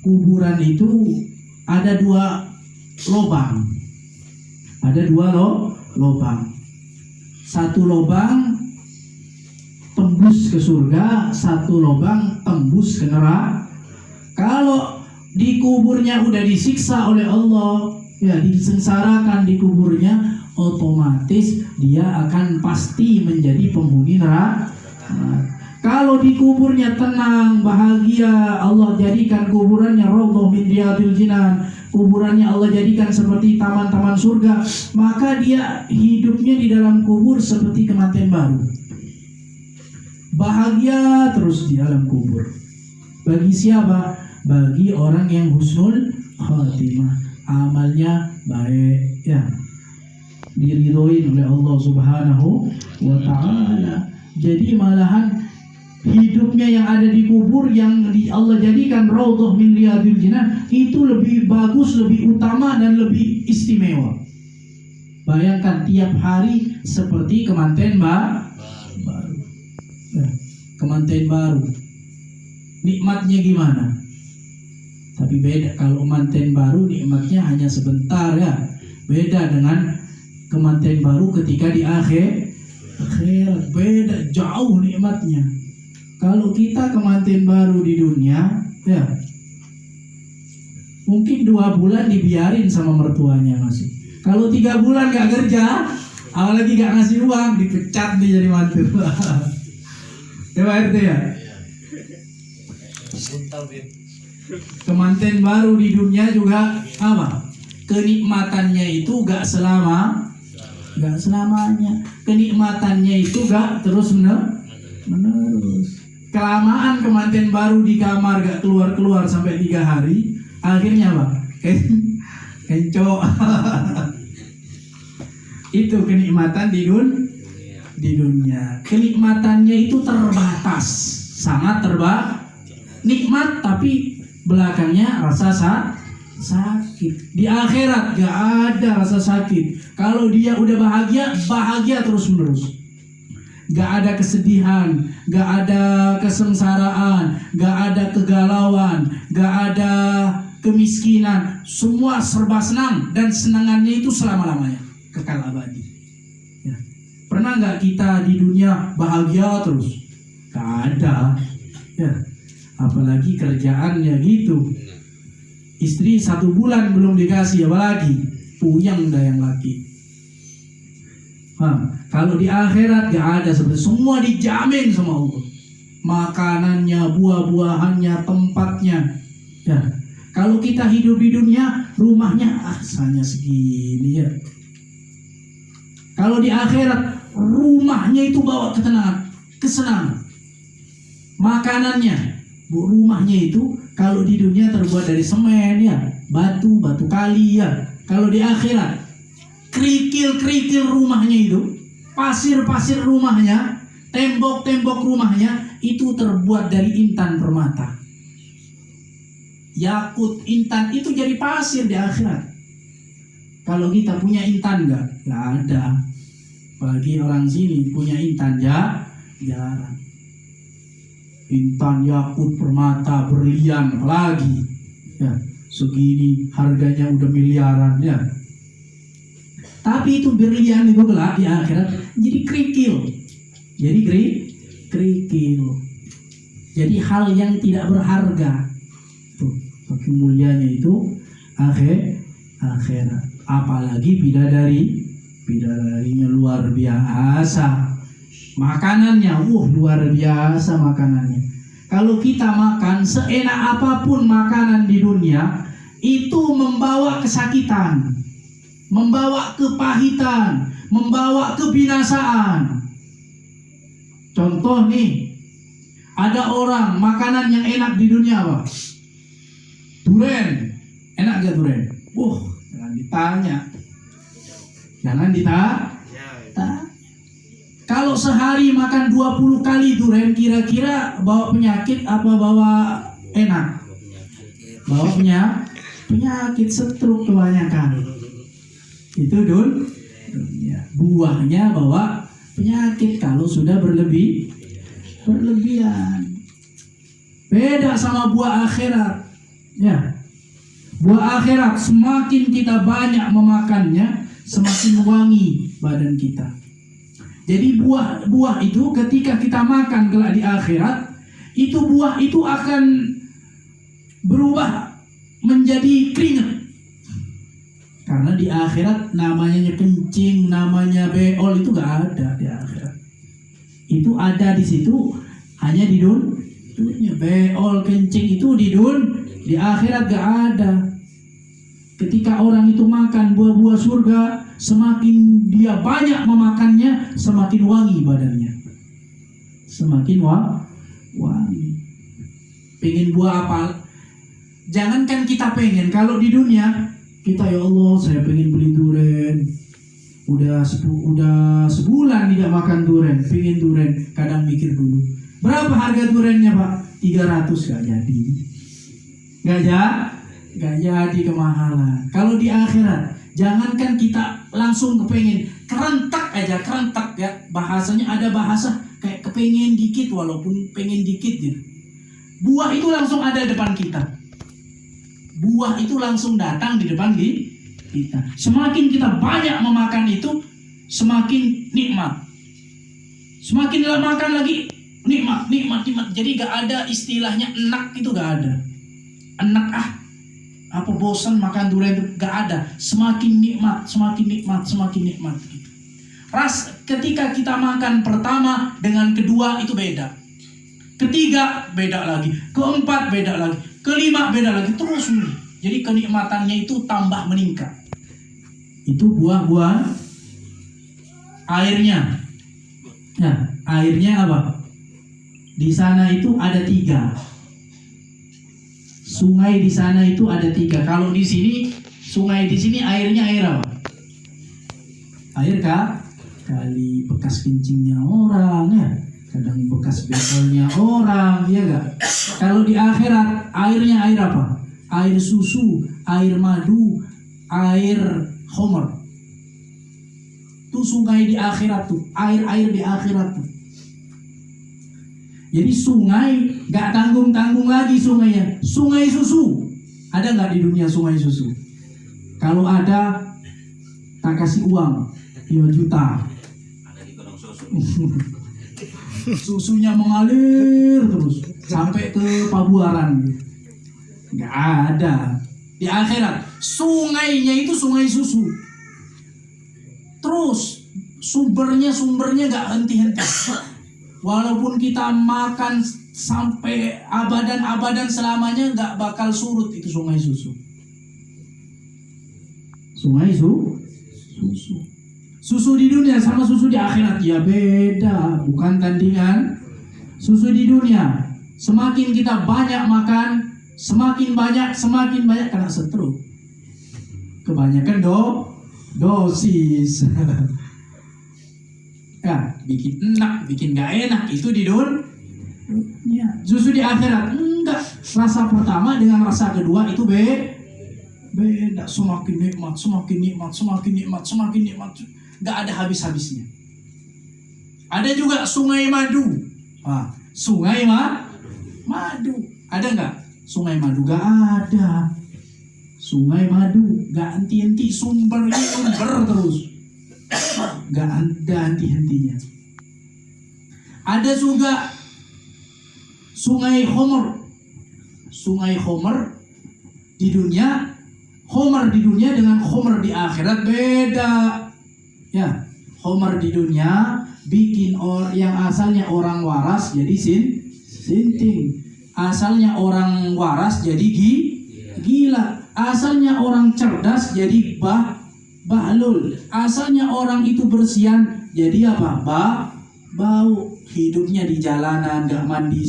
kuburan itu ada dua lubang. Lubang. Satu lubang tembus ke surga, satu lubang tembus ke neraka. Kalau di kuburnya udah disiksa oleh Allah, ya disengsarakan di kuburnya, otomatis dia akan pasti menjadi penghuni neraka. Kalau di kuburnya tenang, bahagia, Allah jadikan kuburannya raudhah min riyadil jinan, kuburannya Allah jadikan seperti taman-taman surga, maka dia hidupnya di dalam kubur seperti kematian baru. Bahagia terus di dalam kubur. Bagi siapa? Bagi orang yang husnul khatimah, amalnya baik, ya, diridhoi oleh Allah Subhanahu wa ta'ala. Jadi malahan hidupnya yang ada di kubur yang Allah jadikan raudhah min riyadil jinan itu lebih bagus, lebih utama dan lebih istimewa. Bayangkan tiap hari seperti kemanten baru. Kemanten baru. Nikmatnya gimana? Tapi beda, kalau kemanten baru nikmatnya hanya sebentar, ya. Beda dengan kemanten baru ketika di akhirat, beda jauh nikmatnya. Kalau kita kemanten baru di dunia, ya mungkin 2 bulan dibiarin sama mertuanya masih. Kalau 3 bulan gak kerja, apalagi gak ngasih uang, dipecat dia jadi mantu. Ya Pak RT ya. Kemanten baru di dunia juga apa? Kenikmatannya itu gak selamanya. Kenikmatannya itu gak terus menerus. Kelamaan kemanten baru di kamar gak keluar sampai 3 hari, akhirnya apa? Kencok. Itu kenikmatan di dunia. Kenikmatannya itu terbatas, sangat terbatas. Nikmat tapi belakangnya rasa sakit. Di akhirat gak ada rasa sakit. Kalau dia udah bahagia terus menerus. Gak ada kesedihan, gak ada kesengsaraan, gak ada kegalauan, gak ada kemiskinan. Semua serba senang, dan senangannya itu selama-lamanya, kekal abadi. Ya. Pernah gak kita di dunia bahagia terus? Gak ada. Ya. Apalagi kerjaannya gitu. Istri 1 bulan belum dikasih, apalagi puyeng dah yang laki. Kalau di akhirat gak ada seperti, semua dijamin sama Allah. Makanannya, buah-buahannya, tempatnya. Ya. Kalau kita hidup di dunia, rumahnya hanya segini, ya. Kalau di akhirat, rumahnya itu bawa ketenangan, kesenangan. Makanannya, rumahnya itu kalau di dunia terbuat dari semen, ya, batu kali, ya. Kalau di akhirat kerikil rumahnya itu, pasir rumahnya, tembok rumahnya itu terbuat dari intan permata. Yakut, intan itu jadi pasir di akhirat. Kalau kita punya intan nggak ada. Bagi orang sini punya intan jarang. Intan, yakut, permata, berlian, apalagi ya, segini harganya udah miliaran, ya. Tapi itu berlian itu kelak di akhirat jadi kerikil. Jadi hal yang tidak berharga. Tuh, makin mulianya itu akhirat. Apalagi bidadarinya luar biasa. Makanannya, luar biasa makanannya. Kalau kita makan seenak apapun makanan di dunia, itu membawa kesakitan, membawa kepahitan, membawa kebinasaan. Contoh nih, ada orang makanan yang enak di dunia apa? Duren. Enak gak duren? Jangan ditanya. Kalau sehari makan 20 kali duren, kira-kira bawa penyakit apa bawa enak? Bawa penyakit stroke kebanyakan. Itu dunia. Buahnya bawa penyakit kalau sudah berlebihan. Beda sama buah akhirat. Ya, buah akhirat semakin kita banyak memakannya, semakin wangi badan kita. Jadi buah itu ketika kita makan kelak di akhirat, itu buah itu akan berubah menjadi keringat. Karena di akhirat namanya kencing, namanya beol itu gak ada di akhirat. Itu ada di situ hanya di dunia. Beol, kencing itu di akhirat gak ada. Ketika orang itu makan buah-buah surga, semakin dia banyak memakannya, semakin wangi badannya. Semakin wangi. Pengen buah apa? Jangankan kita pengen, kalau di dunia kita, ya Allah, saya pengen beli durian. Udah sebulan tidak makan durian, pengen durian. Kadang mikir dulu, berapa harga duriannya Pak? 300, gak jadi. Gak jadi, kemahalan. Kalau di akhirat, jangankan kita langsung kepengen, kerentak ya. Bahasanya ada bahasa kayak kepengen dikit, walaupun pengen dikit gitu. Buah itu langsung ada depan kita. Buah itu langsung datang di depan kita. Semakin kita banyak memakan itu, semakin nikmat. Semakin makan lagi, nikmat. Jadi gak ada istilahnya enak, itu gak ada. Enak apa bosan makan durian itu, gak ada. Semakin nikmat. Ketika kita makan pertama dengan kedua itu beda. Ketiga beda lagi, keempat beda lagi, kelima beda lagi, terus. Jadi kenikmatannya itu tambah meningkat. Itu buah-buah airnya. Nah, airnya apa? Di sana itu ada 3. Sungai di sana itu ada 3. Kalau di sini, sungai di sini airnya air apa? Air kali bekas kencingnya orang ya. Kadang bekas bekolnya orang, ya gak? Kalau di akhirat, airnya air apa? Air susu, air madu, air homer. Itu sungai di akhirat tuh, air di akhirat tuh. Jadi sungai gak tanggung-tanggung lagi sungainya. Sungai susu, ada gak di dunia sungai susu? Kalau ada, tak kasih uang 5 juta. Ada di Gunung Susu. Susunya mengalir terus sampai ke Pabuaran. Nggak ada. Di akhirat sungainya itu sungai susu. Terus sumbernya nggak henti-henti. Walaupun kita makan sampai abadan selamanya, nggak bakal surut itu sungai susu. Sungai susu. Susu di dunia sama susu di akhirat ya beda, bukan tandingan. Susu di dunia, semakin kita banyak makan, semakin banyak kena stroke. Kebanyakan dosis. Ya, bikin enak, bikin gak enak itu di dunia. Susu di akhirat enggak. Rasa pertama dengan rasa kedua itu beda. Semakin nikmat. Gak ada habis-habisnya. Ada juga sungai madu. Sungai madu. Ada nggak? Sungai madu gak ada. Sungai madu gak henti-henti, sumber terus. Gak ada henti-hentinya. Ada juga sungai Homer. Sungai Homer di dunia, dengan Homer di akhirat beda. Ya, Homer di dunia bikin yang asalnya orang waras jadi sinting. Asalnya orang waras jadi gila. Asalnya orang cerdas jadi bahlul. Asalnya orang itu bersihan jadi apa? Bau. Hidupnya di jalanan, gak mandi.